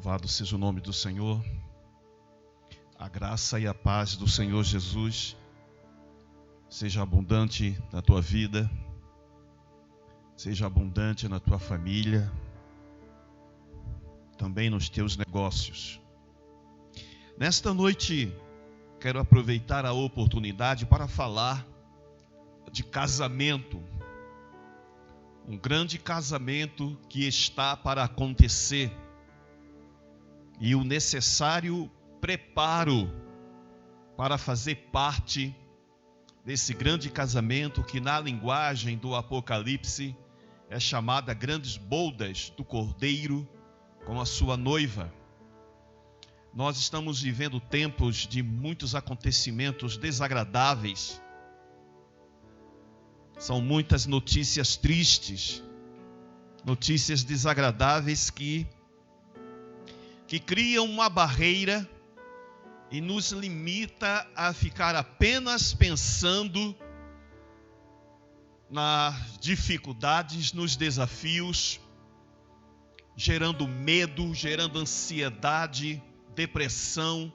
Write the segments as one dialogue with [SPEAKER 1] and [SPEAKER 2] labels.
[SPEAKER 1] Louvado seja o nome do Senhor. A graça e a paz do Senhor Jesus seja abundante na tua vida, seja abundante na tua família, também nos teus negócios. Nesta noite, quero aproveitar a oportunidade para falar de casamento. Um grande casamento que está para acontecer. E o necessário preparo para fazer parte desse grande casamento que na linguagem do Apocalipse é chamada grandes bodas do Cordeiro com a sua noiva. Nós estamos vivendo tempos de muitos acontecimentos desagradáveis. São muitas notícias tristes, notícias desagradáveis que criam uma barreira e nos limita a ficar apenas pensando nas dificuldades, nos desafios, gerando medo, gerando ansiedade, depressão,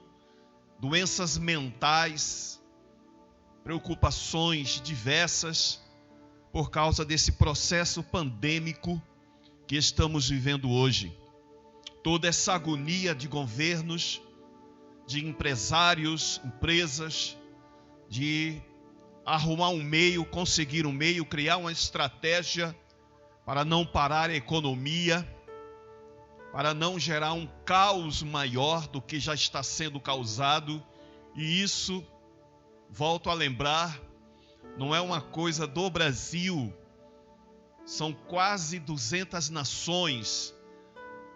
[SPEAKER 1] doenças mentais, preocupações diversas por causa desse processo pandêmico que estamos vivendo hoje. Toda essa agonia de governos, de empresários, empresas, de arrumar um meio, conseguir um meio, criar uma estratégia para não parar a economia, para não gerar um caos maior do que já está sendo causado. E isso, volto a lembrar, não é uma coisa do Brasil, são quase 200 nações.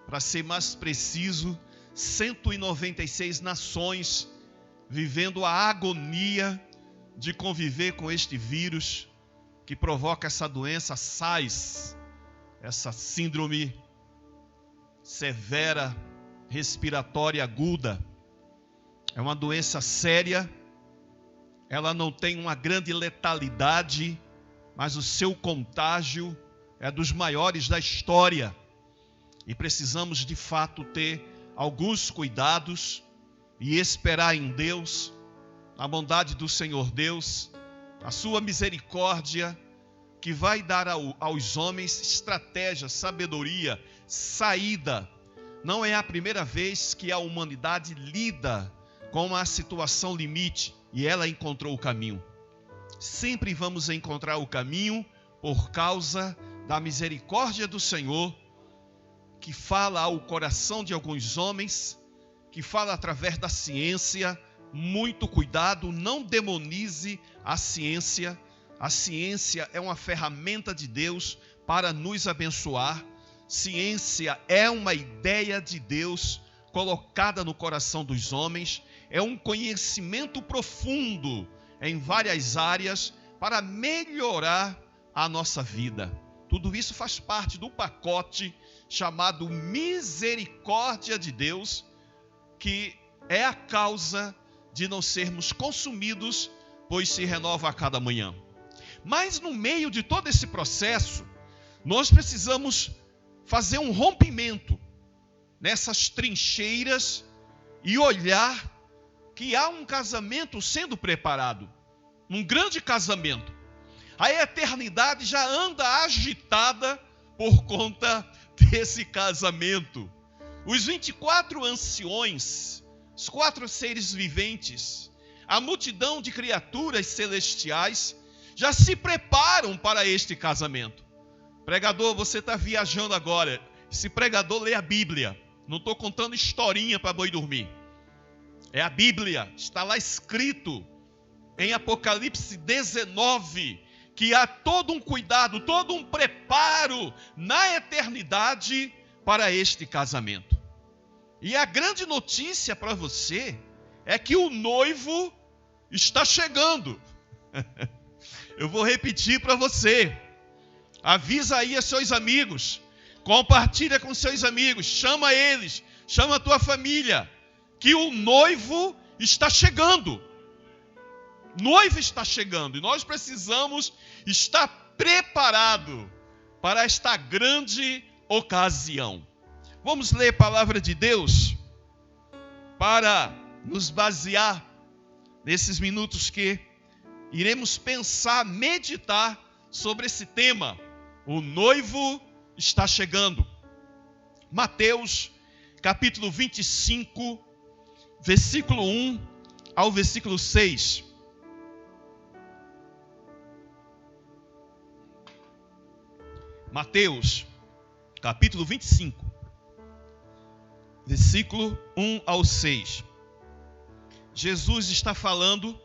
[SPEAKER 1] Para ser mais preciso, 196 nações vivendo a agonia de conviver com este vírus que provoca essa doença SARS, essa síndrome severa respiratória aguda. É uma doença séria, ela não tem uma grande letalidade, mas o seu contágio é dos maiores da história. E precisamos de fato ter alguns cuidados e esperar em Deus, na bondade do Senhor Deus, a sua misericórdia, que vai dar aos homens estratégia, sabedoria, saída. Não é a primeira vez que a humanidade lida com uma situação limite e ela encontrou o caminho. Sempre vamos encontrar o caminho por causa da misericórdia do Senhor, que fala ao coração de alguns homens, que fala através da ciência. Muito cuidado, não demonize a ciência. A ciência é uma ferramenta de Deus para nos abençoar. Ciência é uma ideia de Deus colocada no coração dos homens. É um conhecimento profundo em várias áreas para melhorar a nossa vida. Tudo isso faz parte do pacote chamado misericórdia de Deus, que é a causa de não sermos consumidos, pois se renova a cada manhã. Mas no meio de todo esse processo, nós precisamos fazer um rompimento nessas trincheiras e olhar que há um casamento sendo preparado, um grande casamento. A eternidade já anda agitada por conta desse casamento. Os 24 anciões, os 4 seres viventes, a multidão de criaturas celestiais já se preparam para este casamento. Pregador, você está viajando agora. Esse pregador lê a Bíblia. Não estou contando historinha para boi dormir. É a Bíblia, está lá escrito em Apocalipse 19, que há todo um cuidado, todo um preparo na eternidade para este casamento. E a grande notícia para você é que o noivo está chegando. Eu vou repetir para você. Avisa aí a seus amigos, compartilha com seus amigos, chama eles, chama a tua família, que o noivo está chegando. Noivo está chegando e nós precisamos estar preparados para esta grande ocasião. Vamos ler a palavra de Deus para nos basear nesses minutos que iremos pensar, meditar sobre esse tema. O noivo está chegando. Mateus, capítulo 25, versículo 1 ao versículo 6. Mateus, capítulo 25, versículo 1 ao 6. Jesus está falando,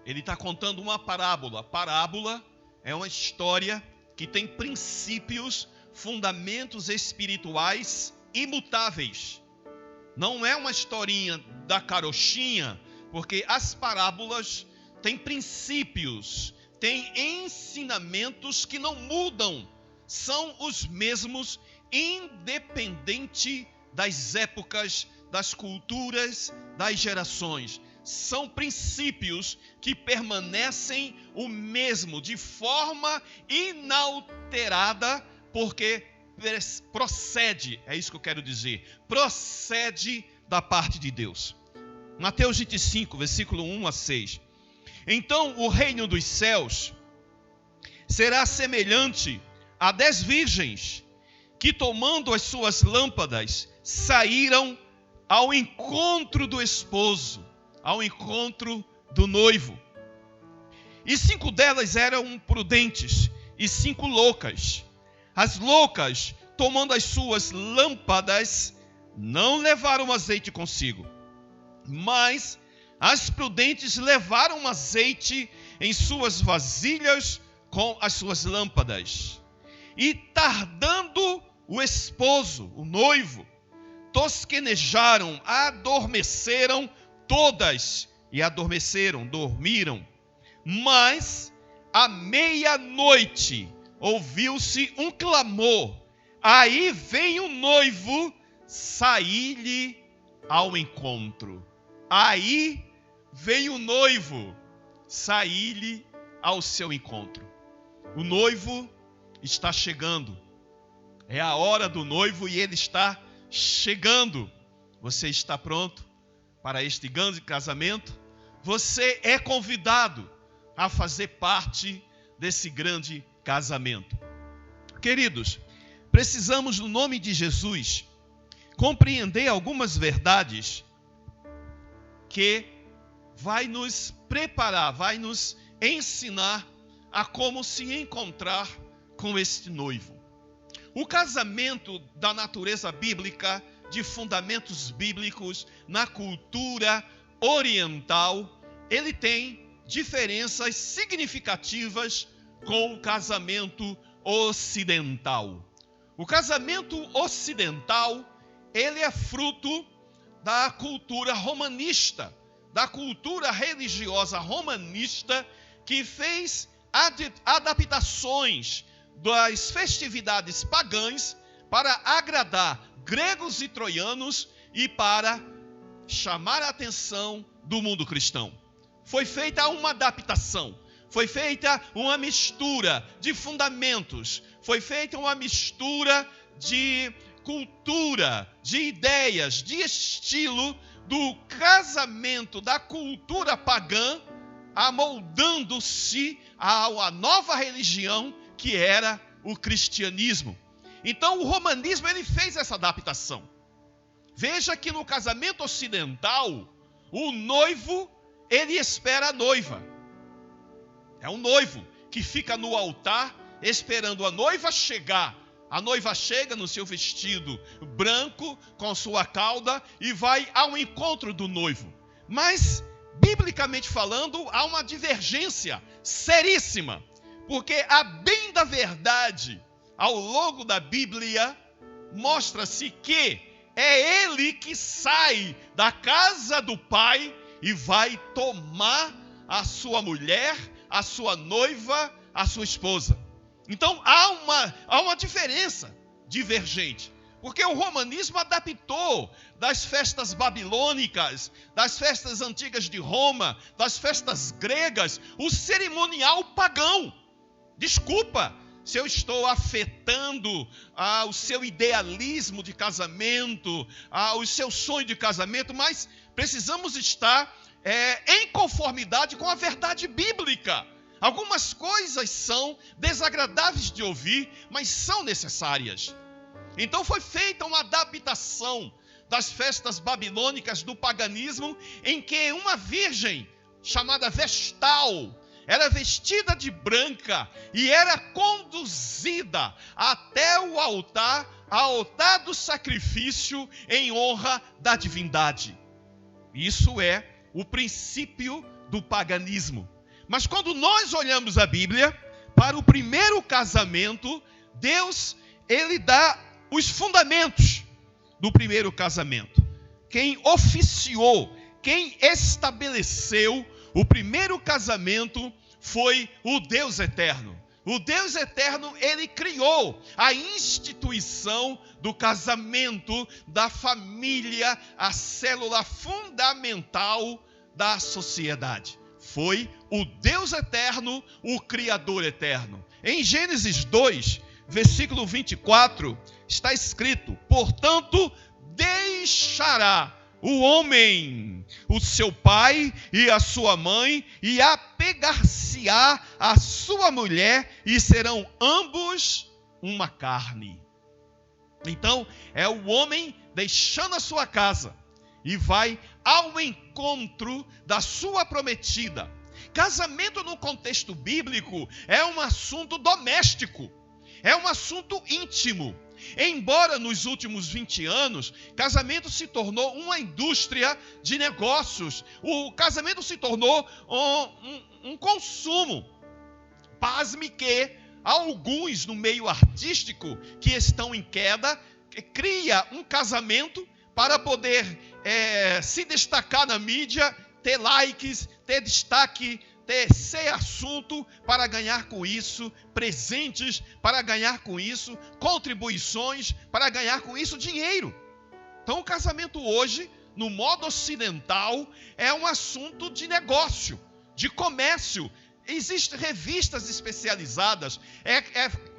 [SPEAKER 1] ele está contando uma parábola. Parábola é uma história que tem princípios, fundamentos espirituais imutáveis. Não é uma historinha da carochinha, porque as parábolas têm princípios, têm ensinamentos que não mudam. São os mesmos, independente das épocas, das culturas, das gerações. São princípios que permanecem o mesmo, de forma inalterada, porque procede, é isso que eu quero dizer, procede da parte de Deus. Mateus 25, versículo 1 a 6. Então o reino dos céus será semelhante a 10 virgens que, tomando as suas lâmpadas, saíram ao encontro do esposo, ao encontro do noivo. E 5 delas eram prudentes e 5 loucas. As loucas, tomando as suas lâmpadas, não levaram azeite consigo, mas as prudentes levaram azeite em suas vasilhas com as suas lâmpadas. E tardando o esposo, o noivo, tosquenejaram, adormeceram todas, e adormeceram, dormiram. Mas à meia-noite ouviu-se um clamor: aí vem o noivo, saí-lhe ao encontro. Aí vem o noivo, saí-lhe ao seu encontro. O noivo está chegando. É a hora do noivo e ele está chegando. Você está pronto para este grande casamento? Você é convidado a fazer parte desse grande casamento. Queridos, precisamos, no nome de Jesus, compreender algumas verdades que vai nos preparar, vai nos ensinar a como se encontrar com este noivo. O casamento da natureza bíblica, de fundamentos bíblicos, na cultura oriental, ele tem diferenças significativas com o casamento ocidental. O casamento ocidental, ele é fruto da cultura romanista, da cultura religiosa romanista, que fez adaptações das festividades pagãs para agradar gregos e troianos e para chamar a atenção do mundo cristão. Foi feita uma adaptação, foi feita uma mistura de fundamentos, foi feita uma mistura de cultura, de ideias, de estilo do casamento da cultura pagã, amoldando-se a nova religião que era o cristianismo. Então o romanismo, ele fez essa adaptação. Veja que no casamento ocidental, o noivo, ele espera a noiva. É um noivo que fica no altar esperando a noiva chegar. A noiva chega no seu vestido branco, com sua cauda, e vai ao encontro do noivo. Mas, biblicamente falando, há uma divergência seríssima. Porque, a bem da verdade, ao longo da Bíblia, mostra-se que é ele que sai da casa do pai e vai tomar a sua mulher, a sua noiva, a sua esposa. Então há uma diferença divergente. Porque o romanismo adaptou das festas babilônicas, das festas antigas de Roma, das festas gregas, o cerimonial pagão. Desculpa, se eu estou afetando o seu idealismo de casamento, o seu sonho de casamento, mas precisamos estar em conformidade com a verdade bíblica. Algumas coisas são desagradáveis de ouvir, mas são necessárias. Então foi feita uma adaptação das festas babilônicas do paganismo, em que uma virgem chamada Vestal era vestida de branca e era conduzida até o altar do sacrifício em honra da divindade. Isso é o princípio do paganismo. Mas quando nós olhamos a Bíblia, para o primeiro casamento, Deus, ele dá os fundamentos do primeiro casamento. Quem oficiou, quem estabeleceu o primeiro casamento foi o Deus eterno. O Deus eterno, ele criou a instituição do casamento, da família, a célula fundamental da sociedade. Foi o Deus eterno, o Criador eterno. Em Gênesis 2, versículo 24, está escrito: portanto, deixará o homem o seu pai e a sua mãe, e apegar-se-á a sua mulher, e serão ambos uma carne. Então, é o homem deixando a sua casa e vai ao encontro da sua prometida. Casamento no contexto bíblico é um assunto doméstico, é um assunto íntimo. Embora nos últimos 20 anos, casamento se tornou uma indústria de negócios, o casamento se tornou um consumo. Pasme que alguns no meio artístico que estão em queda, cria um casamento para poder se destacar na mídia, ter likes, ter destaque, ser assunto, para ganhar com isso presentes, para ganhar com isso contribuições, para ganhar com isso dinheiro. Então o casamento hoje, no modo ocidental, é um assunto de negócio, de comércio. Existem revistas especializadas,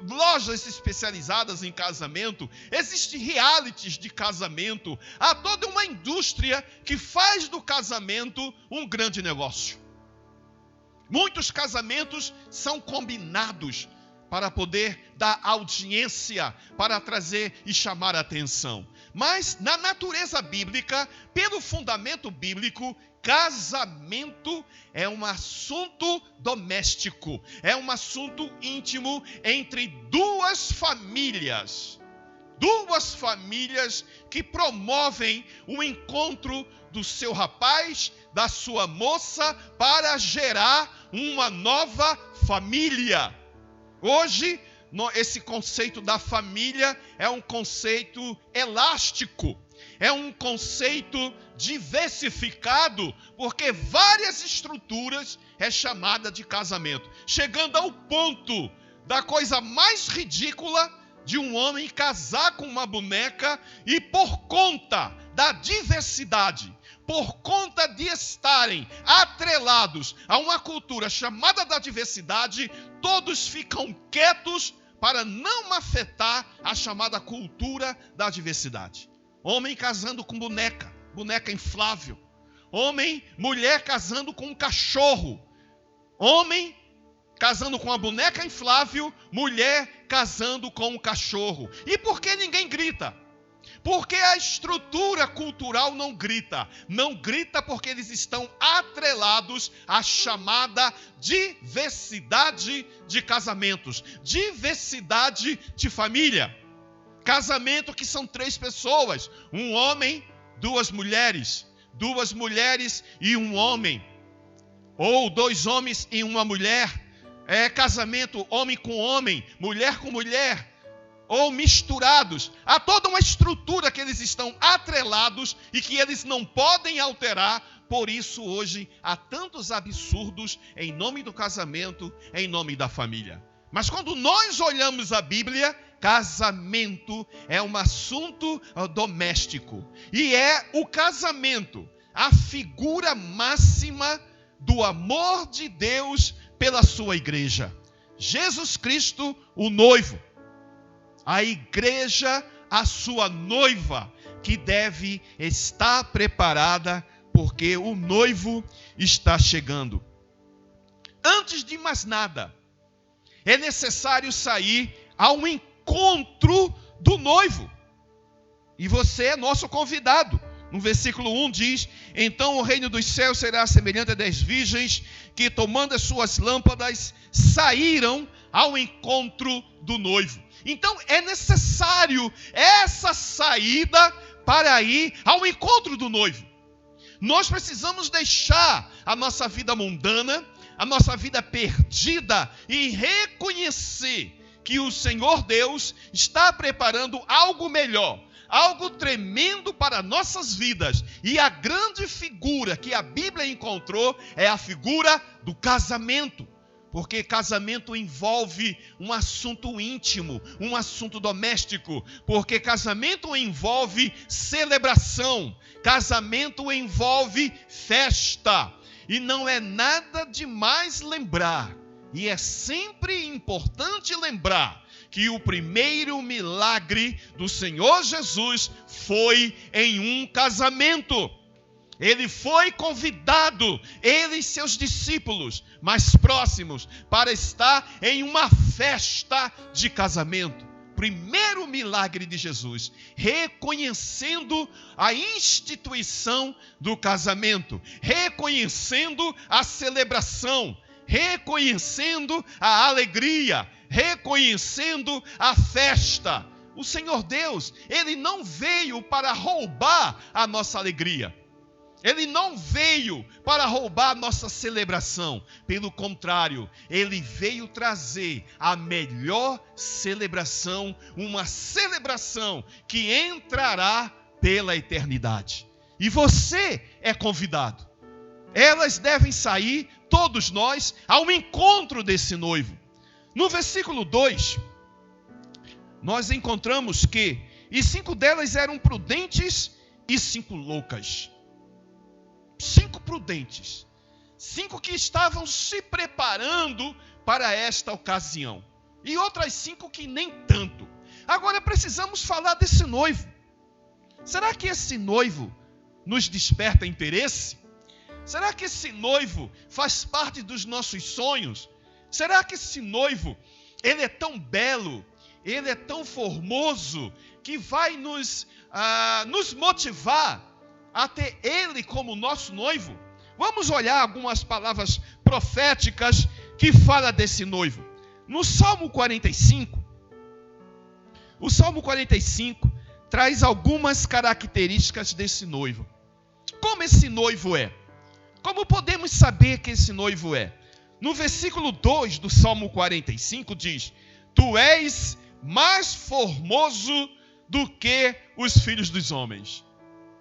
[SPEAKER 1] lojas especializadas em casamento, existem realities de casamento, há toda uma indústria que faz do casamento um grande negócio. Muitos casamentos são combinados para poder dar audiência, para trazer e chamar a atenção. Mas na natureza bíblica, pelo fundamento bíblico, casamento é um assunto doméstico, é um assunto íntimo entre duas famílias que promovem o encontro do seu rapaz, da sua moça, para gerar uma nova família. Hoje, esse conceito da família é um conceito elástico, é um conceito diversificado, porque várias estruturas é chamada de casamento, chegando ao ponto da coisa mais ridícula de um homem casar com uma boneca e, por conta da diversidade, por conta de estarem atrelados a uma cultura chamada da diversidade, todos ficam quietos para não afetar a chamada cultura da diversidade. Homem casando com boneca inflável. Mulher casando com um cachorro. Homem casando com uma boneca inflável, mulher casando com um cachorro. E por que ninguém grita? Porque a estrutura cultural não grita. Não grita porque eles estão atrelados à chamada diversidade de casamentos, diversidade de família. Casamento que são 3 pessoas, um homem, 2 mulheres e um homem, ou 2 homens e uma mulher. Casamento homem com homem, mulher com mulher, ou misturados. Há toda uma estrutura que eles estão atrelados e que eles não podem alterar. Por isso hoje há tantos absurdos em nome do casamento, em nome da família. Mas quando nós olhamos a Bíblia, casamento é um assunto doméstico. E é o casamento a figura máxima do amor de Deus pela sua igreja. Jesus Cristo, o noivo. A igreja, a sua noiva, que deve estar preparada, porque o noivo está chegando. Antes de mais nada, é necessário sair ao encontro do noivo. E você é nosso convidado. No versículo 1 diz: então o reino dos céus será semelhante a 10 virgens que, tomando as suas lâmpadas, saíram ao encontro do noivo. Então é necessário essa saída para ir ao encontro do noivo. Nós precisamos deixar a nossa vida mundana, a nossa vida perdida, e reconhecer que o Senhor Deus está preparando algo melhor, algo tremendo para nossas vidas. E a grande figura que a Bíblia encontrou é a figura do casamento. Porque casamento envolve um assunto íntimo, um assunto doméstico. Porque casamento envolve celebração, casamento envolve festa. E não é nada demais lembrar, e é sempre importante lembrar, que o primeiro milagre do Senhor Jesus foi em um casamento. Ele foi convidado, ele e seus discípulos mais próximos, para estar em uma festa de casamento. Primeiro milagre de Jesus, reconhecendo a instituição do casamento, reconhecendo a celebração, reconhecendo a alegria, reconhecendo a festa. O Senhor Deus, Ele não veio para roubar a nossa alegria. Ele não veio para roubar a nossa celebração. Pelo contrário, Ele veio trazer a melhor celebração, uma celebração que entrará pela eternidade. E você é convidado. Elas devem sair, todos nós, ao encontro desse noivo. No versículo 2, nós encontramos que, e 5 delas eram prudentes e 5 loucas. 5 prudentes, 5 que estavam se preparando para esta ocasião, e outras 5 que nem tanto. Agora precisamos falar desse noivo. Será que esse noivo nos desperta interesse? Será que esse noivo faz parte dos nossos sonhos? Será que esse noivo, ele é tão belo, ele é tão formoso, que vai nos motivar a ter ele como nosso noivo? Vamos olhar algumas palavras proféticas que falam desse noivo. No Salmo 45, o Salmo 45 traz algumas características desse noivo. Como esse noivo é? Como podemos saber que esse noivo é? No versículo 2 do Salmo 45 diz: tu és mais formoso do que os filhos dos homens.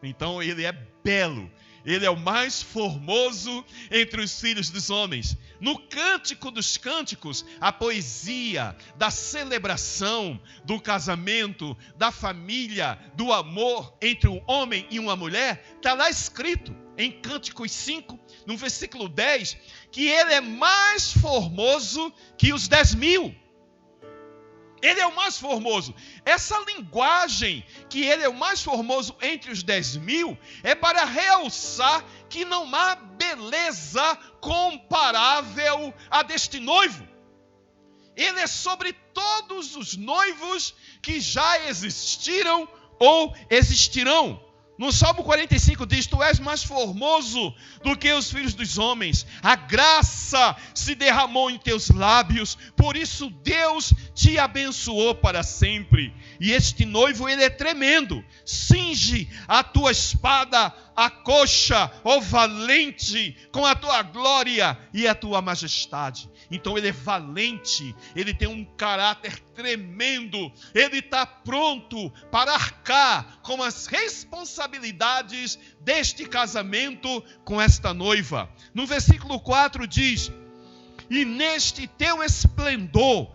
[SPEAKER 1] Então ele é belo, ele é o mais formoso entre os filhos dos homens. No Cântico dos Cânticos, a poesia da celebração, do casamento, da família, do amor entre um homem e uma mulher, está lá escrito em Cânticos 5, no versículo 10, que ele é mais formoso que os 10.000. Ele é o mais formoso. Essa linguagem, que ele é o mais formoso entre os 10.000, é para realçar que não há beleza comparável a deste noivo. Ele é sobre todos os noivos que já existiram ou existirão. No Salmo 45 diz: tu és mais formoso do que os filhos dos homens. A graça se derramou em teus lábios, por isso Deus te abençoou para sempre. E este noivo, ele é tremendo. Cinge a tua espada, a coxa, ó valente, com a tua glória e a tua majestade. Então ele é valente, ele tem um caráter tremendo, ele está pronto para arcar com as responsabilidades deste casamento com esta noiva. No versículo 4 diz: e neste teu esplendor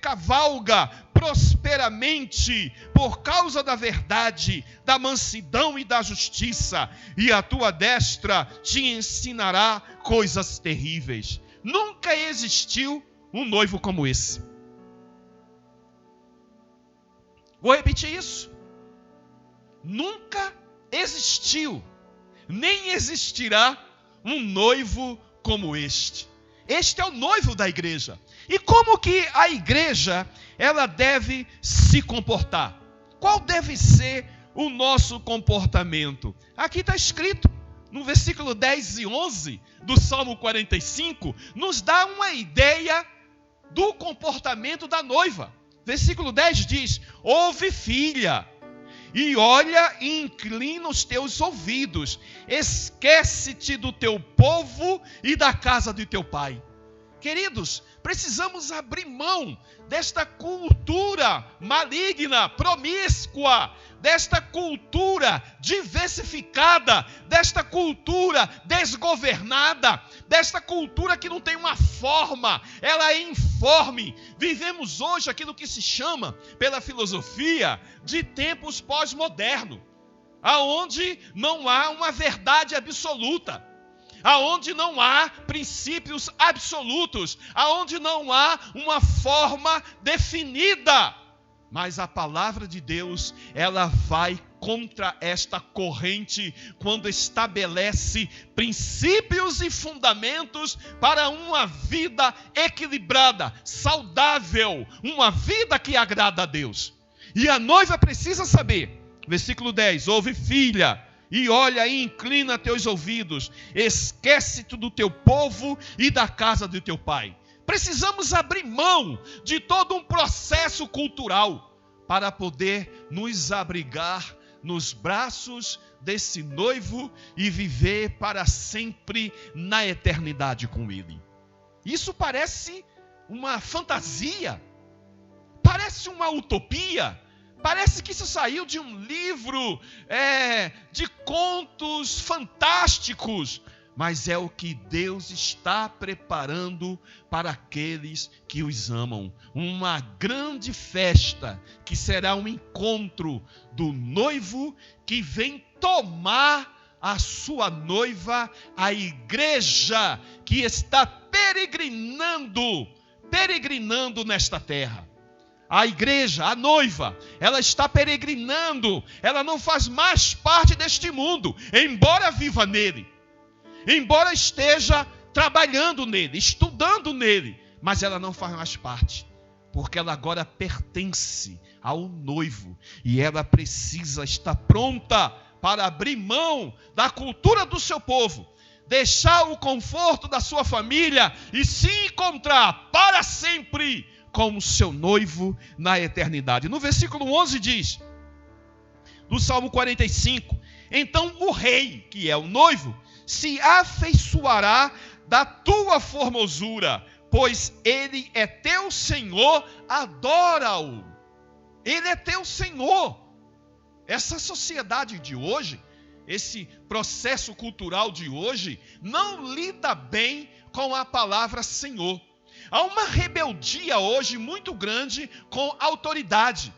[SPEAKER 1] cavalga prosperamente por causa da verdade, da mansidão e da justiça, e a tua destra te ensinará coisas terríveis. Nunca existiu um noivo como esse. Vou repetir isso. Nunca existiu, nem existirá um noivo como este. Este é o noivo da igreja. E como que a igreja, ela deve se comportar? Qual deve ser o nosso comportamento? Aqui está escrito, no versículo 10 e 11 do Salmo 45, nos dá uma ideia do comportamento da noiva. Versículo 10 diz: ouve, filha, e olha e inclina os teus ouvidos, esquece-te do teu povo e da casa de teu pai. Queridos, precisamos abrir mão desta cultura maligna, promíscua, desta cultura diversificada, desta cultura desgovernada, desta cultura que não tem uma forma, ela é informe. Vivemos hoje aquilo que se chama, pela filosofia, de tempos pós-modernos, aonde não há uma verdade absoluta, aonde não há princípios absolutos, aonde não há uma forma definida. Mas a palavra de Deus, ela vai contra esta corrente quando estabelece princípios e fundamentos para uma vida equilibrada, saudável, uma vida que agrada a Deus. E a noiva precisa saber, versículo 10, ouve, filha, e olha e inclina teus ouvidos, esquece-te do teu povo e da casa de teu pai. Precisamos abrir mão de todo um processo cultural para poder nos abrigar nos braços desse noivo e viver para sempre na eternidade com ele. Isso parece uma fantasia, parece uma utopia. Parece que isso saiu de um livro de contos fantásticos, mas é o que Deus está preparando para aqueles que os amam. Uma grande festa que será um encontro do noivo que vem tomar a sua noiva, a igreja que está peregrinando nesta terra. A igreja, a noiva, ela está peregrinando, ela não faz mais parte deste mundo, embora viva nele, embora esteja trabalhando nele, estudando nele, mas ela não faz mais parte, porque ela agora pertence ao noivo, e ela precisa estar pronta para abrir mão da cultura do seu povo, deixar o conforto da sua família e se encontrar para sempre com o seu noivo na eternidade. No versículo 11 diz, do Salmo 45, então o rei, que é o noivo, se afeiçoará da tua formosura, pois ele é teu Senhor, adora-o. Ele é teu Senhor. Essa sociedade de hoje, esse processo cultural de hoje, não lida bem com a palavra Senhor. Há uma rebeldia hoje muito grande com autoridade,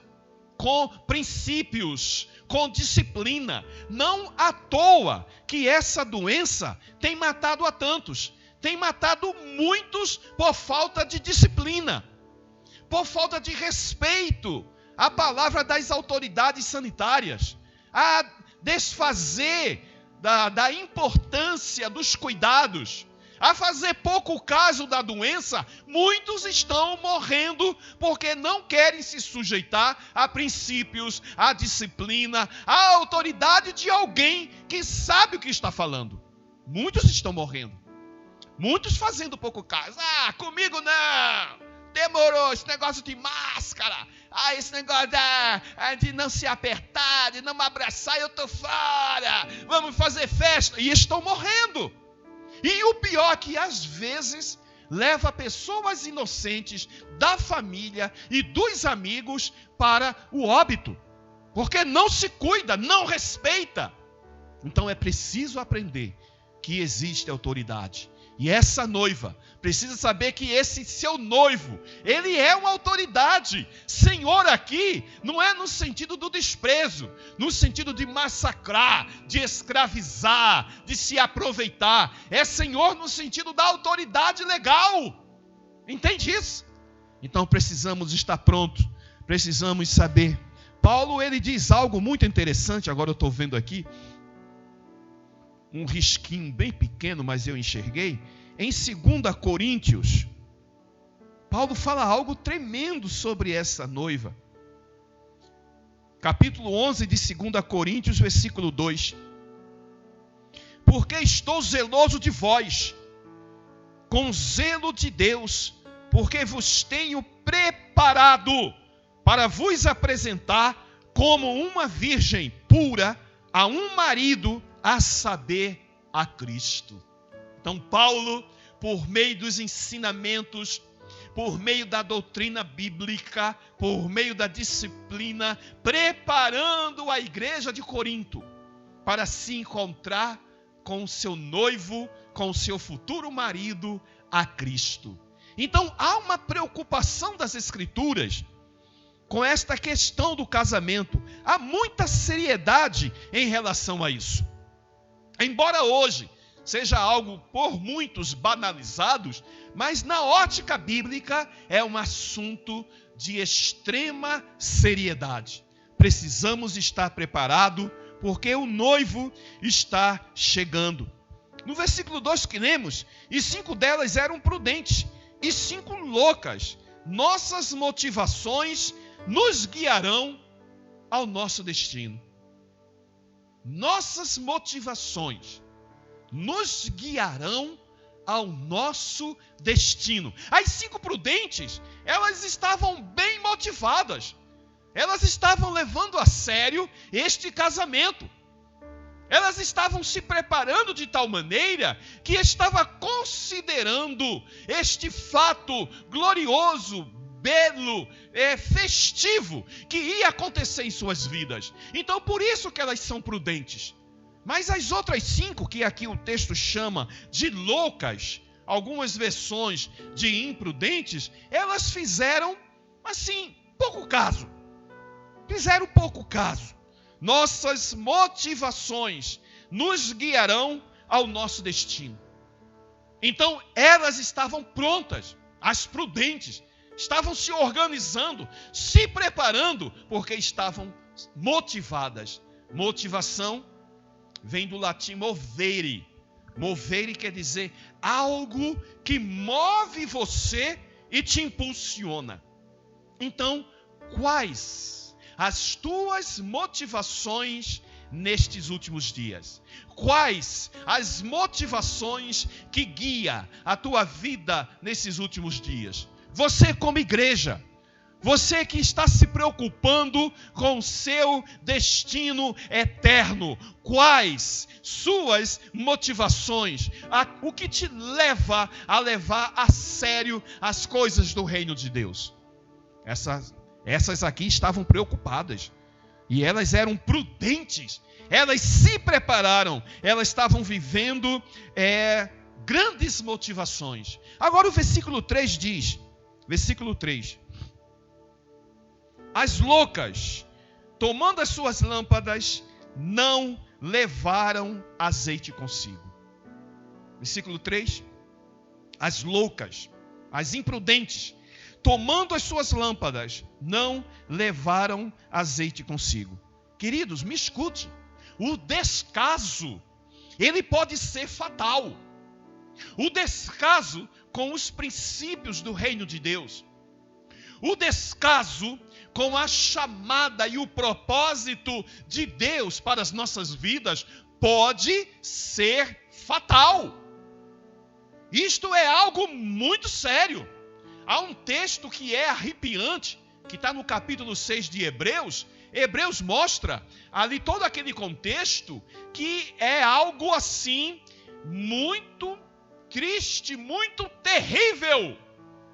[SPEAKER 1] com princípios, com disciplina. Não à toa que essa doença tem matado a tantos, tem matado muitos por falta de disciplina, por falta de respeito à palavra das autoridades sanitárias, a desfazer da importância dos cuidados, a fazer pouco caso da doença. Muitos estão morrendo porque não querem se sujeitar a princípios, a disciplina, a autoridade de alguém que sabe o que está falando. Muitos estão morrendo, muitos fazendo pouco caso. Comigo não, demorou, esse negócio de máscara, esse negócio de não se apertar, de não me abraçar, eu estou fora, vamos fazer festa, e estão morrendo. E o pior é que às vezes leva pessoas inocentes da família e dos amigos para o óbito, porque não se cuida, não respeita. Então é preciso aprender que existe autoridade. E essa noiva precisa saber que esse seu noivo, ele é uma autoridade. Senhor aqui não é no sentido do desprezo, no sentido de massacrar, de escravizar, de se aproveitar. É Senhor no sentido da autoridade legal. Entende isso? Então precisamos estar prontos, precisamos saber. Paulo, ele diz algo muito interessante, agora eu estou vendo aqui, um risquinho bem pequeno, mas eu enxerguei, em 2 Coríntios, Paulo fala algo tremendo sobre essa noiva. Capítulo 11 de 2 Coríntios, versículo 2. Porque estou zeloso de vós, com zelo de Deus, porque vos tenho preparado para vos apresentar como uma virgem pura a um marido, a saber, a Cristo. Então Paulo, por meio dos ensinamentos, por meio da doutrina bíblica, por meio da disciplina, preparando a igreja de Corinto para se encontrar com o seu noivo, com o seu futuro marido, a Cristo. Então há uma preocupação das Escrituras com esta questão do casamento. Há muita seriedade em relação a isso. Embora hoje seja algo por muitos banalizados, mas na ótica bíblica é um assunto de extrema seriedade. Precisamos estar preparados, porque o noivo está chegando. No versículo 2 que lemos, e 5 delas eram prudentes, e 5 loucas. Nossas motivações nos guiarão ao nosso destino. Nossas motivações nos guiarão ao nosso destino. As 5 prudentes, elas estavam bem motivadas. Elas estavam levando a sério este casamento. Elas estavam se preparando de tal maneira que estava considerando este fato glorioso, belo, festivo, que ia acontecer em suas vidas. Então, por isso que elas são prudentes. Mas as outras 5, que aqui o texto chama de loucas, algumas versões de imprudentes, elas fizeram, assim, pouco caso. Fizeram pouco caso. Nossas motivações nos guiarão ao nosso destino. Então, elas estavam prontas, as prudentes, estavam se organizando, se preparando, porque estavam motivadas. Motivação vem do latim movere. Movere quer dizer algo que move você e te impulsiona. Então, quais as tuas motivações nestes últimos dias? Quais as motivações que guiam a tua vida nesses últimos dias? Você como igreja, você que está se preocupando com o seu destino eterno, quais suas motivações? O que te leva a levar a sério as coisas do reino de Deus? Essas aqui estavam preocupadas. E elas eram prudentes. Elas se prepararam. Elas estavam vivendo grandes motivações. Agora o versículo 3 diz. Versículo 3. As loucas, tomando as suas lâmpadas, não levaram azeite consigo. Versículo 3. As loucas, as imprudentes, tomando as suas lâmpadas, não levaram azeite consigo. Queridos, me escute. O descaso, ele pode ser fatal. O descaso com os princípios do reino de Deus. O descaso com a chamada e o propósito de Deus para as nossas vidas pode ser fatal. Isto é algo muito sério. Há um texto que é arrepiante, que está no capítulo 6 de Hebreus. Hebreus mostra ali todo aquele contexto que é algo assim muito triste, muito terrível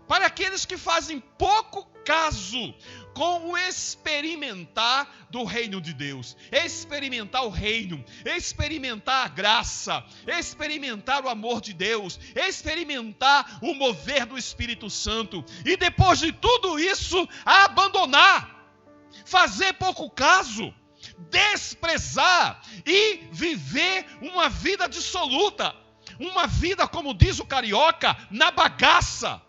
[SPEAKER 1] para aqueles que fazem pouco caso com o experimentar do reino de Deus, experimentar o reino, experimentar a graça, experimentar o amor de Deus, experimentar o mover do Espírito Santo, e depois de tudo isso, abandonar, fazer pouco caso, desprezar e viver uma vida dissoluta, uma vida, como diz o carioca, na bagaça.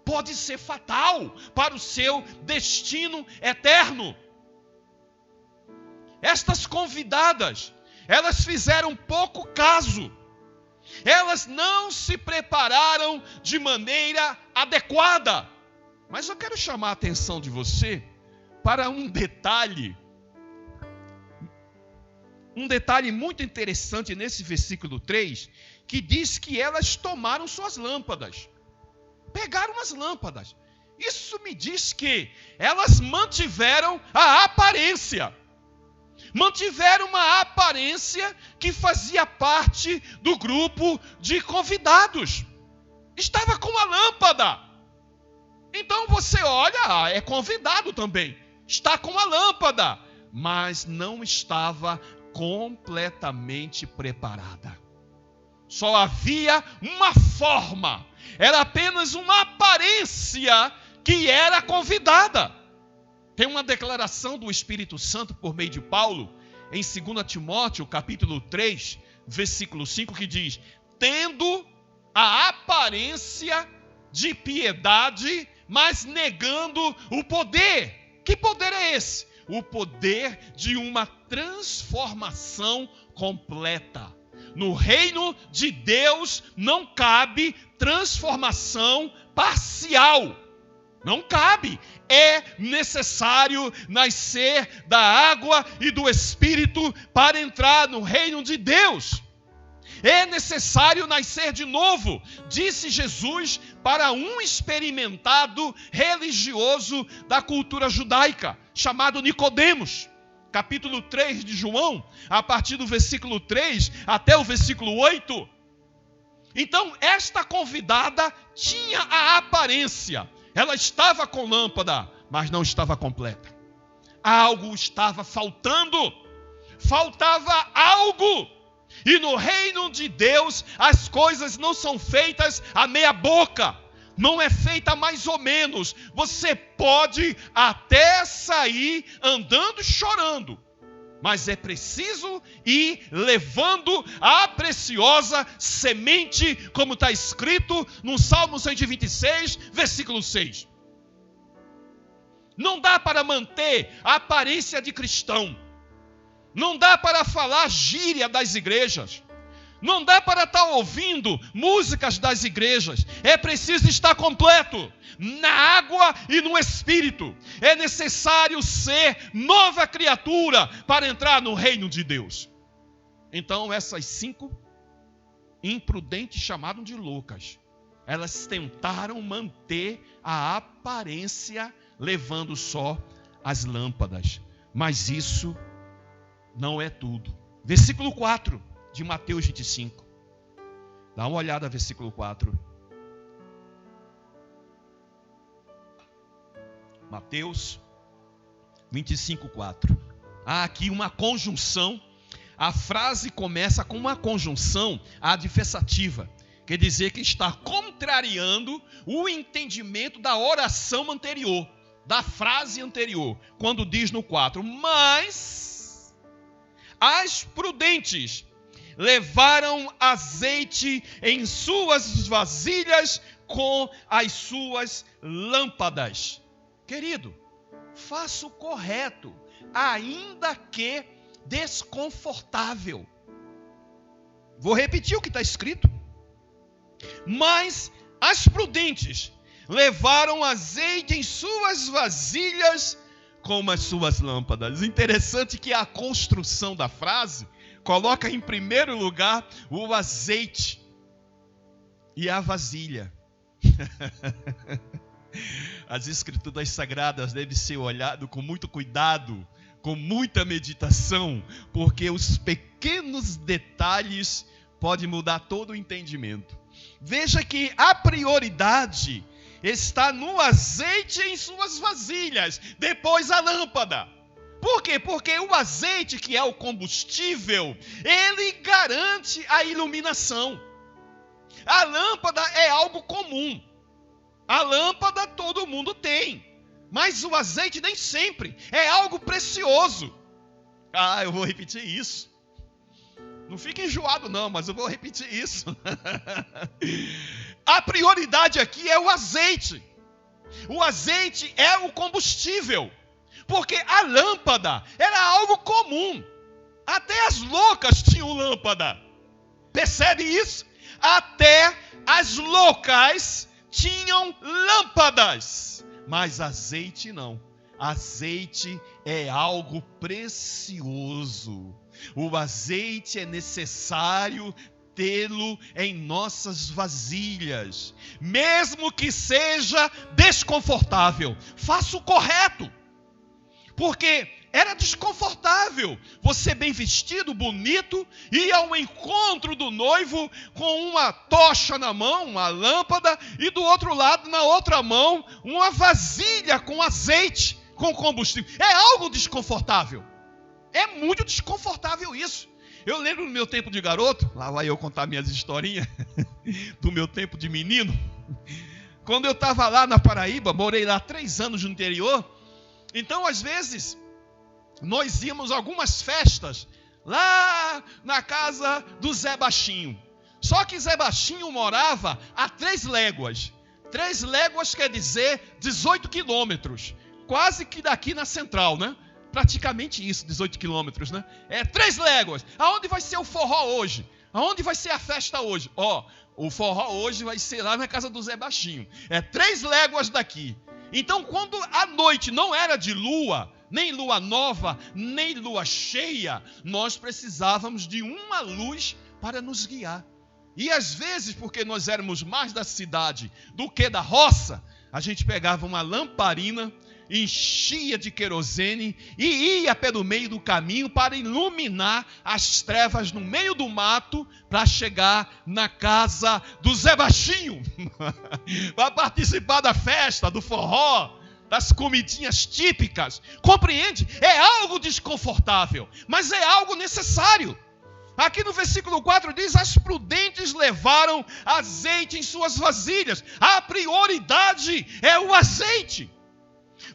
[SPEAKER 1] pode ser fatal para o seu destino eterno. Estas convidadas, elas fizeram pouco caso. Elas não se prepararam de maneira adequada. Mas eu quero chamar a atenção de você para um detalhe muito interessante nesse versículo 3, que diz que elas tomaram suas lâmpadas. Pegaram as lâmpadas. Isso me diz que elas mantiveram a aparência. Mantiveram uma aparência que fazia parte do grupo de convidados. Estava com a lâmpada. Então você olha, é convidado também. Está com a lâmpada, mas não estava completamente preparada. Só havia uma forma. Era apenas uma aparência que era convidada. Tem uma declaração do Espírito Santo por meio de Paulo, em 2 Timóteo, capítulo 3, versículo 5, que diz: tendo a aparência de piedade, mas negando o poder. Que poder é esse? O poder de uma transformação completa. No reino de Deus não cabe transformação parcial. Não cabe. É necessário nascer da água e do Espírito para entrar no reino de Deus. É necessário nascer de novo, disse Jesus para um experimentado religioso da cultura judaica, chamado Nicodemos. Capítulo 3 de João, a partir do versículo 3 até o versículo 8. Então, esta convidada tinha a aparência. Ela estava com lâmpada, mas não estava completa. Algo estava faltando. Faltava algo. E no reino de Deus, as coisas não são feitas a meia boca. Não é feita mais ou menos. Você pode até sair andando e chorando. Mas é preciso ir levando a preciosa semente, como está escrito no Salmo 126, versículo 6. Não dá para manter a aparência de cristão. Não dá para falar gíria das igrejas. Não dá para estar ouvindo músicas das igrejas. É preciso estar completo na água e no Espírito. É necessário ser nova criatura para entrar no reino de Deus. Então essas 5 imprudentes chamaram de loucas. Elas tentaram manter a aparência levando só as lâmpadas. Mas isso não é tudo. Versículo 4 de Mateus 25. Dá uma olhada no versículo 4. Mateus 25, 4. Há aqui uma conjunção. A frase começa com uma conjunção adversativa. Quer dizer que está contrariando o entendimento da oração anterior, da frase anterior, quando diz no 4: mas as prudentes levaram azeite em suas vasilhas com as suas lâmpadas. Querido, faça o correto, ainda que desconfortável. Vou repetir o que está escrito. Mas as prudentes levaram azeite em suas vasilhas com as suas lâmpadas. Interessante que a construção da frase coloca em primeiro lugar o azeite e a vasilha. As escrituras sagradas devem ser olhadas com muito cuidado, com muita meditação, porque os pequenos detalhes podem mudar todo o entendimento. Veja que a prioridade está no azeite em suas vasilhas, depois a lâmpada. Por quê? Porque o azeite, que é o combustível, ele garante a iluminação. A lâmpada é algo comum. A lâmpada todo mundo tem, mas o azeite nem sempre. É algo precioso. Eu vou repetir isso. Não fique enjoado não, mas eu vou repetir isso. A prioridade aqui é o azeite. O azeite é o combustível. Porque a lâmpada era algo comum. Até as loucas tinham lâmpada. Percebe isso? Até as loucas tinham lâmpadas. Mas azeite não. Azeite é algo precioso. O azeite é necessário tê-lo em nossas vasilhas. Mesmo que seja desconfortável. Faça o correto. Porque era desconfortável você bem vestido, bonito, ir ao encontro do noivo com uma tocha na mão, uma lâmpada, e do outro lado, na outra mão, uma vasilha com azeite, com combustível. É algo desconfortável. É muito desconfortável isso. Eu lembro no meu tempo de garoto, lá vai eu contar minhas historinhas, do meu tempo de menino. Quando eu estava lá na Paraíba, morei lá 3 anos no interior. Então, às vezes, nós íamos a algumas festas lá na casa do Zé Baixinho. Só que Zé Baixinho morava a 3 léguas. 3 léguas quer dizer 18 quilômetros. Quase que daqui na central, né? Praticamente isso, 18 quilômetros, né? 3 léguas. Aonde vai ser o forró hoje? Aonde vai ser a festa hoje? O forró hoje vai ser lá na casa do Zé Baixinho. 3 léguas daqui. Então, quando a noite não era de lua, nem lua nova, nem lua cheia, nós precisávamos de uma luz para nos guiar. E às vezes, porque nós éramos mais da cidade do que da roça, a gente pegava uma lamparina, enchia de querosene e ia pelo meio do caminho para iluminar as trevas no meio do mato para chegar na casa do Zé Baixinho para participar da festa, do forró, das comidinhas típicas. Compreende? É algo desconfortável, mas é algo necessário. Aqui no versículo 4 diz: as prudentes levaram azeite em suas vasilhas. A prioridade é o azeite.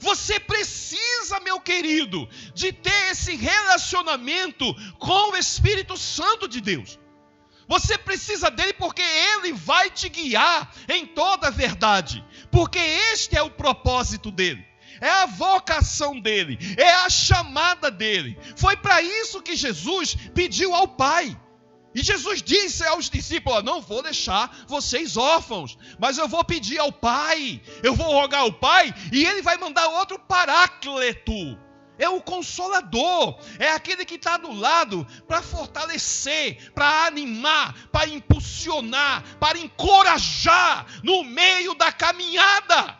[SPEAKER 1] Você precisa, meu querido, de ter esse relacionamento com o Espírito Santo de Deus. Você precisa dele porque ele vai te guiar em toda a verdade. Porque este é o propósito dele. É a vocação dele. É a chamada dele. Foi para isso que Jesus pediu ao Pai. E Jesus disse aos discípulos: não vou deixar vocês órfãos, mas eu vou pedir ao Pai, eu vou rogar ao Pai, e Ele vai mandar outro Paráclito. É o Consolador, é aquele que está do lado para fortalecer, para animar, para impulsionar, para encorajar no meio da caminhada.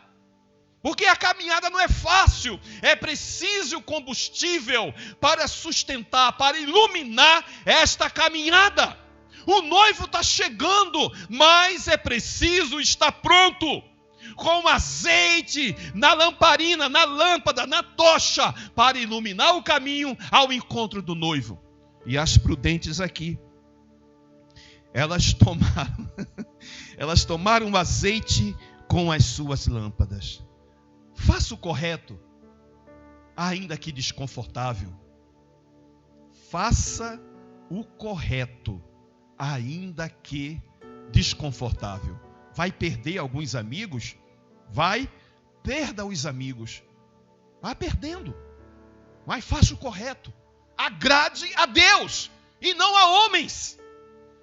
[SPEAKER 1] Porque a caminhada não é fácil, é preciso combustível para sustentar, para iluminar esta caminhada. O noivo está chegando, mas é preciso estar pronto, com azeite na lamparina, na lâmpada, na tocha, para iluminar o caminho ao encontro do noivo. E as prudentes aqui, elas tomaram azeite com as suas lâmpadas. Faça o correto, ainda que desconfortável. Faça o correto, ainda que desconfortável. Vai perder alguns amigos? Vai, perda os amigos. Vai perdendo. Mas faça o correto. Agrade a Deus e não a homens.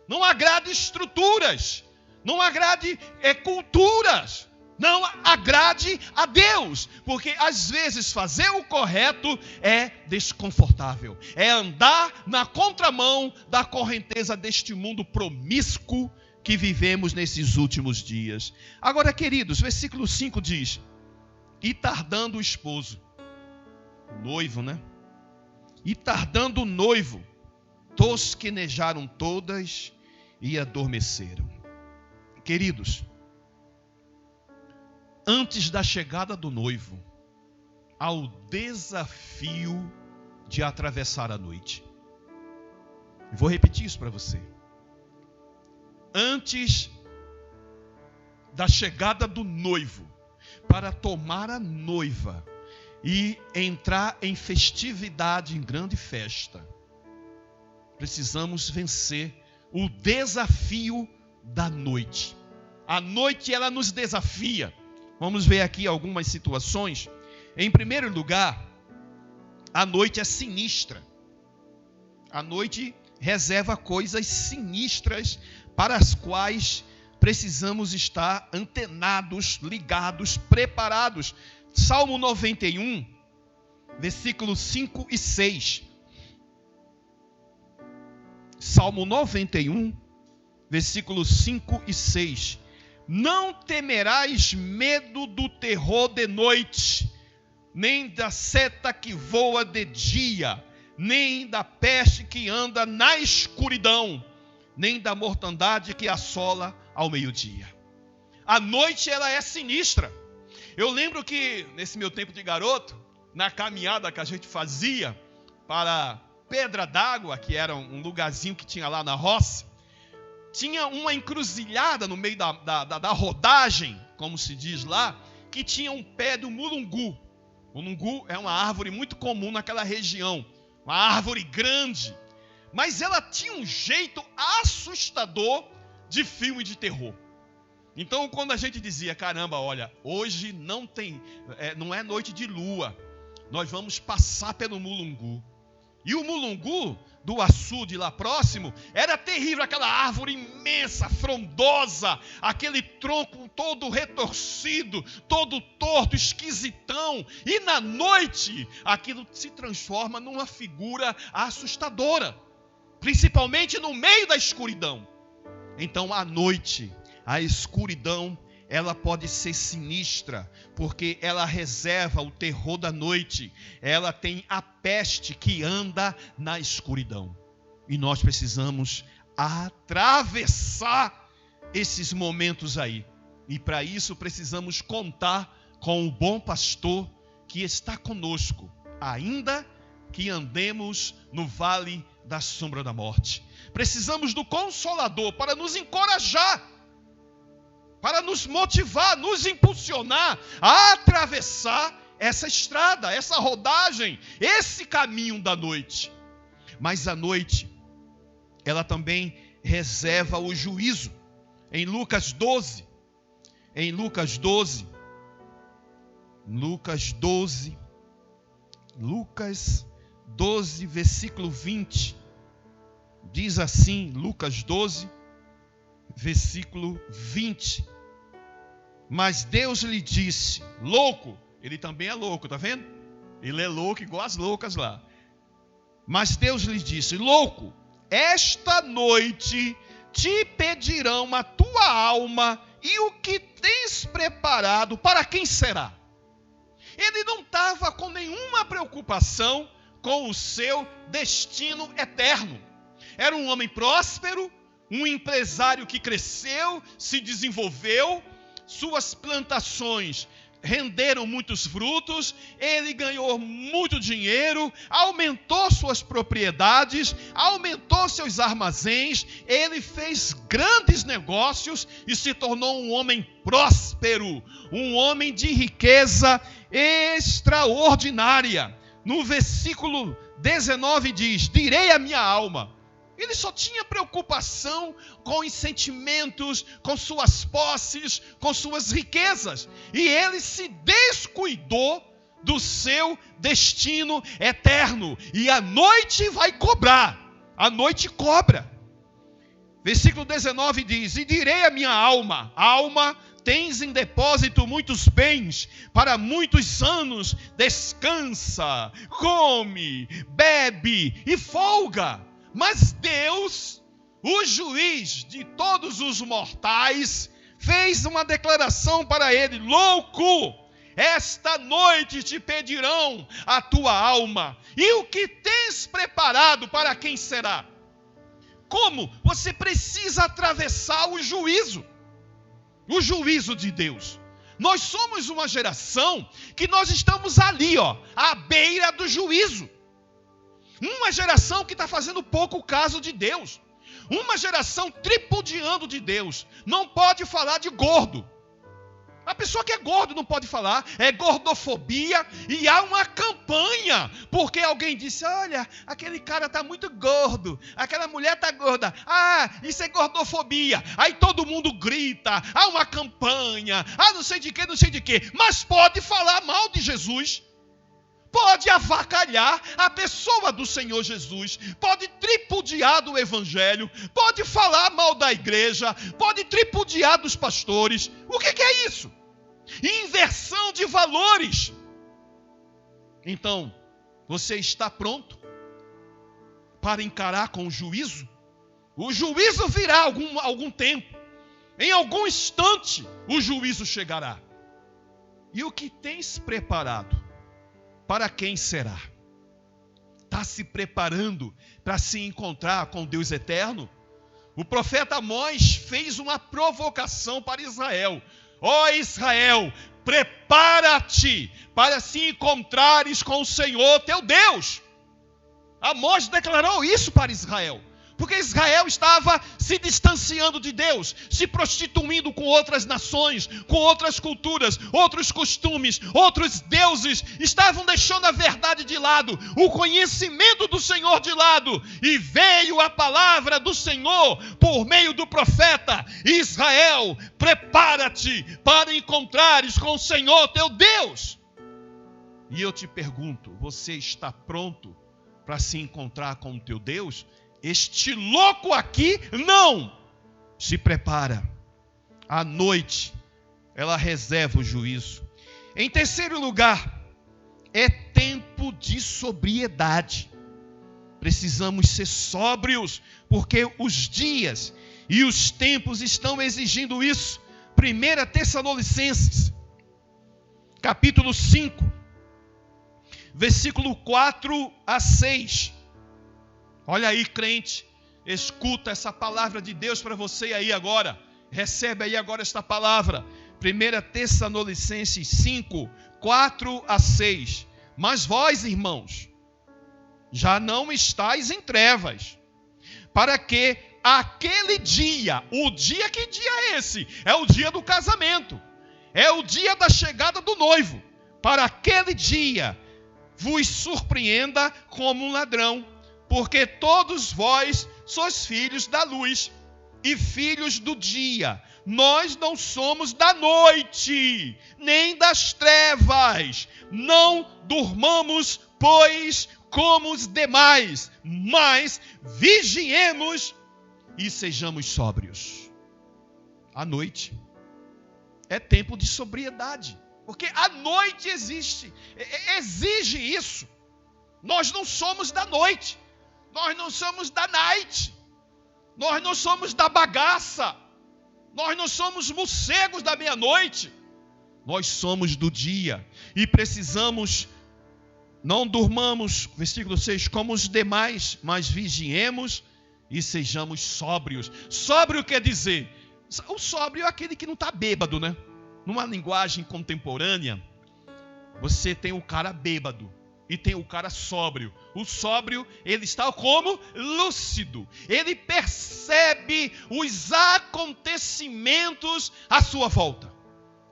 [SPEAKER 1] Não agrade estruturas. Não agrade culturas. Não agrade a Deus, porque às vezes fazer o correto é desconfortável, é andar na contramão da correnteza deste mundo promíscuo que vivemos nesses últimos dias. Agora, queridos, versículo 5 diz: e tardando o esposo, o noivo, né? E tardando o noivo, tosquenejaram todas e adormeceram. Queridos, antes da chegada do noivo, há o desafio de atravessar a noite. Eu vou repetir isso para você. Antes da chegada do noivo, para tomar a noiva e entrar em festividade, em grande festa, precisamos vencer o desafio da noite. A noite, ela nos desafia. Vamos ver aqui algumas situações. Em primeiro lugar, a noite é sinistra. A noite reserva coisas sinistras para as quais precisamos estar antenados, ligados, preparados. Salmo 91, versículos 5 e 6. Salmo 91, versículos 5 e 6. Não temerás medo do terror de noite, nem da seta que voa de dia, nem da peste que anda na escuridão, nem da mortandade que assola ao meio-dia. A noite, ela é sinistra. Eu lembro que, nesse meu tempo de garoto, na caminhada que a gente fazia para Pedra d'Água, que era um lugarzinho que tinha lá na roça, tinha uma encruzilhada no meio da rodagem, como se diz lá, que tinha um pé do mulungu. O mulungu é uma árvore muito comum naquela região, uma árvore grande, mas ela tinha um jeito assustador de filme de terror. Então, quando a gente dizia, caramba, olha, hoje não é noite de lua, nós vamos passar pelo mulungu. E o mulungu do açude lá próximo era terrível, aquela árvore imensa, frondosa, aquele tronco todo retorcido, todo torto, esquisitão. E na noite, aquilo se transforma numa figura assustadora, principalmente no meio da escuridão. Então, à noite, a escuridão, ela pode ser sinistra, porque ela reserva o terror da noite. Ela tem a peste que anda na escuridão. E nós precisamos atravessar esses momentos aí. E para isso precisamos contar com o bom pastor que está conosco, ainda que andemos no vale da sombra da morte. Precisamos do Consolador para nos encorajar, para nos motivar, nos impulsionar a atravessar essa estrada, essa rodagem, esse caminho da noite. Mas a noite, ela também reserva o juízo. Em Lucas 12, versículo 20, diz assim, Lucas 12, versículo 20. Mas Deus lhe disse, louco, ele também é louco, tá vendo? Ele é louco igual as loucas lá. Mas Deus lhe disse, louco, esta noite te pedirão a tua alma, e o que tens preparado, para quem será? Ele não estava com nenhuma preocupação com o seu destino eterno. Era um homem próspero, um empresário que cresceu, se desenvolveu, suas plantações renderam muitos frutos, ele ganhou muito dinheiro, aumentou suas propriedades, aumentou seus armazéns, ele fez grandes negócios e se tornou um homem próspero, um homem de riqueza extraordinária. No versículo 19 diz, direi a minha alma. Ele só tinha preocupação com os sentimentos, com suas posses, com suas riquezas. E ele se descuidou do seu destino eterno. E a noite vai cobrar. A noite cobra. Versículo 19 diz, e direi a minha alma, alma, tens em depósito muitos bens, para muitos anos, descansa, come, bebe e folga. Mas Deus, o juiz de todos os mortais, fez uma declaração para ele, louco, esta noite te pedirão a tua alma, e o que tens preparado, para quem será? Como? Você precisa atravessar o juízo de Deus. Nós somos uma geração que nós estamos ali, à beira do juízo. Uma geração que está fazendo pouco caso de Deus. Uma geração tripudiando de Deus. Não pode falar de gordo. A pessoa que é gordo não pode falar, é gordofobia, e há uma campanha, porque alguém disse, olha, aquele cara está muito gordo, aquela mulher está gorda, isso é gordofobia, aí todo mundo grita, há uma campanha, não sei de quê, mas pode falar mal de Jesus, pode avacalhar a pessoa do Senhor Jesus, pode tripudiar do Evangelho, pode falar mal da igreja, pode tripudiar dos pastores. O que é isso? Inversão de valores. Então, você está pronto para encarar com o juízo? O juízo virá algum tempo. Em algum instante, o juízo chegará. E o que tens preparado? Para quem será? Está se preparando para se encontrar com Deus eterno? O profeta Amós fez uma provocação para Israel. Ó Israel, prepara-te para se encontrares com o Senhor teu Deus. Amós declarou isso para Israel. Porque Israel estava se distanciando de Deus, se prostituindo com outras nações, com outras culturas, outros costumes, outros deuses. Estavam deixando a verdade de lado, o conhecimento do Senhor de lado. E veio a palavra do Senhor por meio do profeta. Israel, prepara-te para encontrares com o Senhor teu Deus. E eu te pergunto, você está pronto para se encontrar com o teu Deus? Este louco aqui não se prepara. À noite, ela reserva o juízo. Em terceiro lugar, é tempo de sobriedade. Precisamos ser sóbrios, porque os dias e os tempos estão exigindo isso. 1 Tessalonicenses, capítulo 5, versículo 4 a 6. Olha aí, crente, escuta essa palavra de Deus para você aí agora. Recebe aí agora esta palavra. 1 Tessalonicenses 5, 4 a 6. Mas vós, irmãos, já não estáis em trevas, para que aquele dia, que dia é esse? É o dia do casamento, é o dia da chegada do noivo. Para aquele dia vos surpreenda como um ladrão. Porque todos vós sois filhos da luz e filhos do dia. Nós não somos da noite, nem das trevas. Não durmamos, pois, como os demais, mas vigiemos e sejamos sóbrios. A noite é tempo de sobriedade, porque a noite exige isso. Nós não somos da noite. Nós não somos da night, nós não somos da bagaça, nós não somos morcegos da meia-noite, nós somos do dia e precisamos, não durmamos, versículo 6, como os demais, mas vigiemos e sejamos sóbrios. Sóbrio quer dizer, o sóbrio é aquele que não está bêbado, né? Numa linguagem contemporânea, você tem o cara bêbado e tem o cara sóbrio. O sóbrio, ele está como? Lúcido. Ele percebe os acontecimentos à sua volta.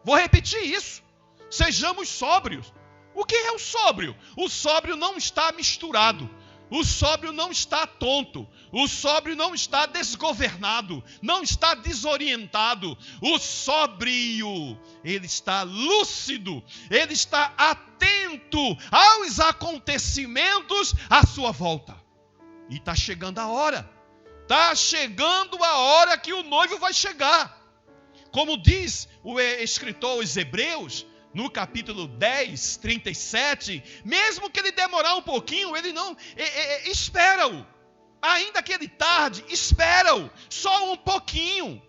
[SPEAKER 1] Vou repetir isso. Sejamos sóbrios. O que é o sóbrio? O sóbrio não está misturado. O sóbrio não está tonto. O sóbrio não está desgovernado. Não está desorientado. O sóbrio, ele está lúcido. Ele está atento aos acontecimentos à sua volta. E está chegando a hora. Está chegando a hora que o noivo vai chegar. Como diz o escritor aos Hebreus, no capítulo 10, 37, mesmo que ele demorar um pouquinho, ele não, espera-o. Ainda que ele tarde, espera-o. Só um pouquinho.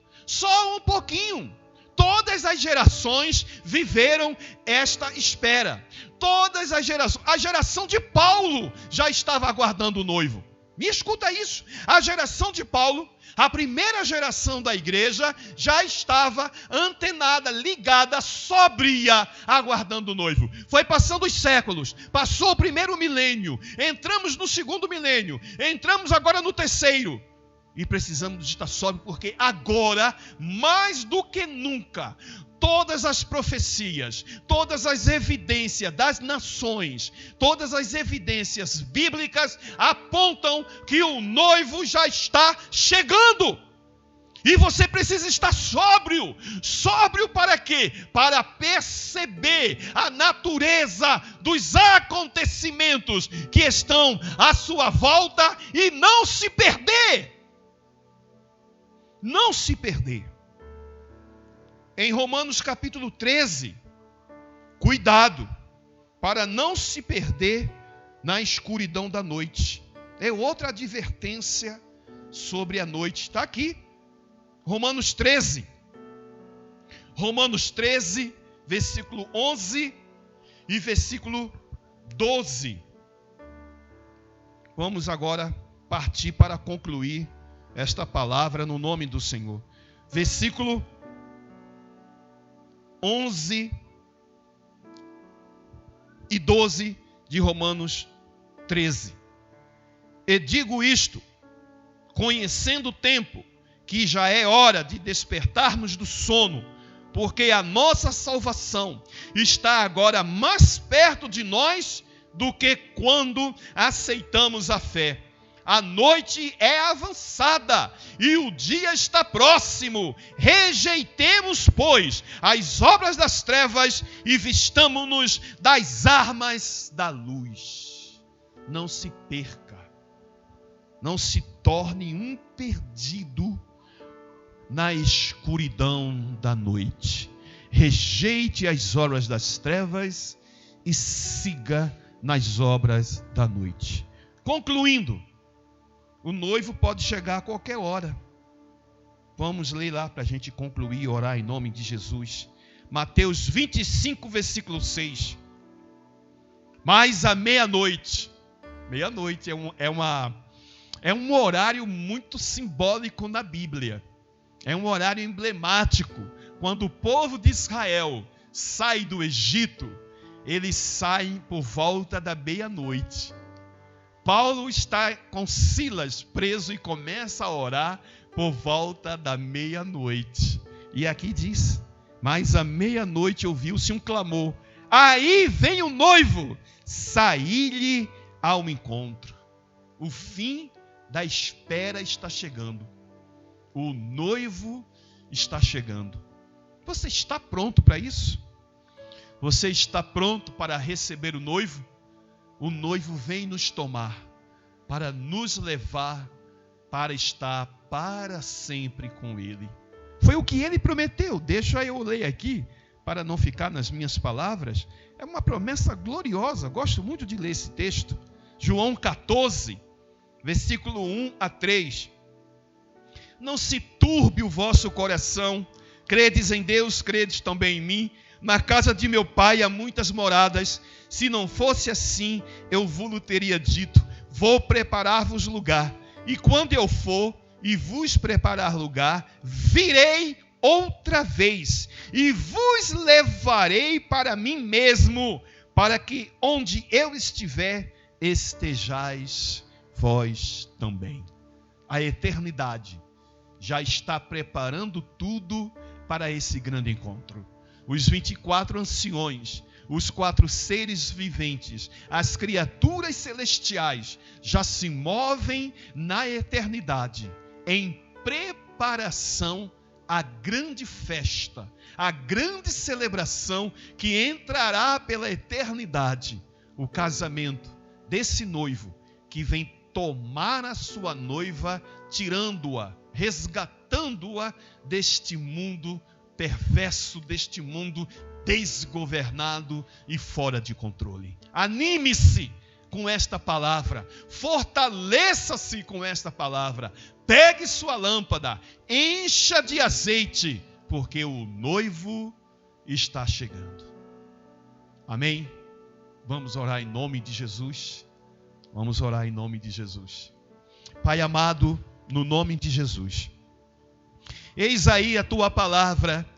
[SPEAKER 1] Todas as gerações viveram esta espera. Todas as gerações. A geração de Paulo já estava aguardando o noivo. Me escuta isso. A geração de Paulo, a primeira geração da igreja, já estava antenada, ligada, sóbria, aguardando o noivo. Foi passando os séculos, passou o primeiro milênio, entramos no segundo milênio, entramos agora no terceiro. E precisamos estar sóbrios, porque agora, mais do que nunca, todas as profecias, todas as evidências das nações, todas as evidências bíblicas apontam que o noivo já está chegando. E você precisa estar sóbrio. Sóbrio para quê? Para perceber a natureza dos acontecimentos que estão à sua volta e não se perder. Não se perder. Em Romanos capítulo 13, cuidado para não se perder na escuridão da noite. É outra advertência sobre a noite. Está aqui. Romanos 13, versículo 11 e versículo 12. Vamos agora partir para concluir esta palavra no nome do Senhor. Versículo 11 e 12 de Romanos 13. E digo isto, conhecendo o tempo, que já é hora de despertarmos do sono, porque a nossa salvação está agora mais perto de nós do que quando aceitamos a fé. A noite é avançada e o dia está próximo. Rejeitemos, pois, as obras das trevas e vistamo-nos das armas da luz. Não se perca, não se torne um perdido na escuridão da noite. Rejeite as obras das trevas e siga nas obras da noite. Concluindo, o noivo pode chegar a qualquer hora. Vamos ler lá para a gente concluir e orar em nome de Jesus. Mateus 25, versículo 6. Mas à meia-noite. Meia-noite é um horário muito simbólico na Bíblia. É um horário emblemático. Quando o povo de Israel sai do Egito, eles saem por volta da meia-noite. Paulo está com Silas preso e começa a orar por volta da meia-noite. E aqui diz, mas à meia-noite ouviu-se um clamor. Aí vem o noivo, saí-lhe ao encontro. O fim da espera está chegando. O noivo está chegando. Você está pronto para isso? Você está pronto para receber o noivo? O noivo vem nos tomar, para nos levar, para estar para sempre com Ele. Foi o que Ele prometeu. Deixa eu ler aqui, para não ficar nas minhas palavras. É uma promessa gloriosa. Gosto muito de ler esse texto. João 14, versículo 1 a 3. Não se turbe o vosso coração. Credes em Deus, credes também em mim. Na casa de meu pai há muitas moradas. Se não fosse assim, eu vos teria dito, vou preparar-vos lugar. E quando eu for e vos preparar lugar, virei outra vez e vos levarei para mim mesmo, para que onde eu estiver, estejais vós também. A eternidade já está preparando tudo para esse grande encontro. Os 24 anciões, os 4 seres viventes, as criaturas celestiais já se movem na eternidade em preparação à grande festa, à grande celebração que entrará pela eternidade, o casamento desse noivo que vem tomar a sua noiva, tirando-a, resgatando-a deste mundo perverso, deste mundo desgovernado e fora de controle. Anime-se com esta palavra, fortaleça-se com esta palavra, pegue sua lâmpada, encha de azeite, porque o noivo está chegando. Amém? Vamos orar em nome de Jesus. Vamos orar em nome de Jesus. Pai amado, no nome de Jesus, eis aí a tua palavra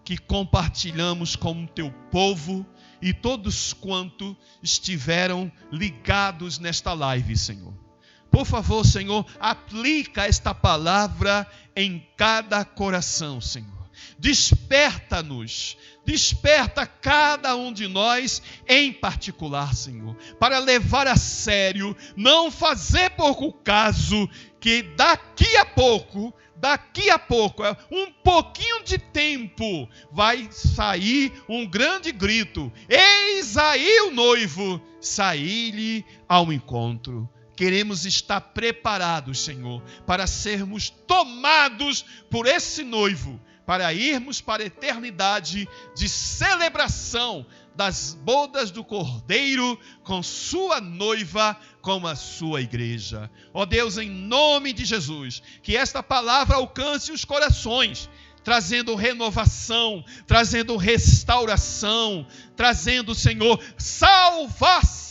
[SPEAKER 1] que compartilhamos com o teu povo e todos quanto estiveram ligados nesta live, Senhor. Por favor, Senhor, aplica esta palavra em cada coração, Senhor. Desperta-nos, desperta cada um de nós em particular, Senhor, para levar a sério, não fazer pouco caso, que daqui a pouco, um pouquinho de tempo, vai sair um grande grito: eis aí o noivo, saí-lhe ao encontro. Queremos estar preparados, Senhor, para sermos tomados por esse noivo, para irmos para a eternidade de celebração das bodas do Cordeiro com sua noiva, com a sua igreja. Ó Deus, em nome de Jesus, que esta palavra alcance os corações, trazendo renovação, trazendo restauração, trazendo, Senhor, salvação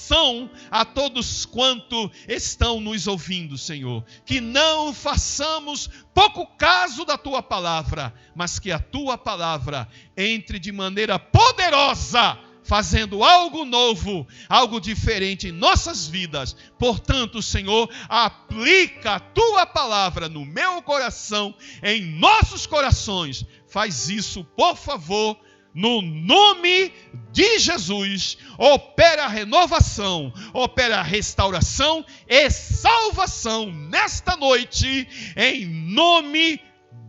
[SPEAKER 1] a todos quanto estão nos ouvindo, Senhor. Que não façamos pouco caso da Tua palavra, mas que a Tua palavra entre de maneira poderosa, fazendo algo novo, algo diferente em nossas vidas. Portanto, Senhor, aplica a Tua palavra no meu coração, em nossos corações. Faz isso, por favor, no nome de Jesus. Opera a renovação, opera a restauração e salvação nesta noite, em nome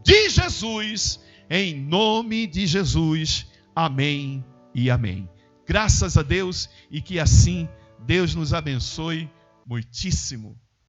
[SPEAKER 1] de Jesus. Em nome de Jesus. Amém e amém. Graças a Deus, e que assim Deus nos abençoe muitíssimo.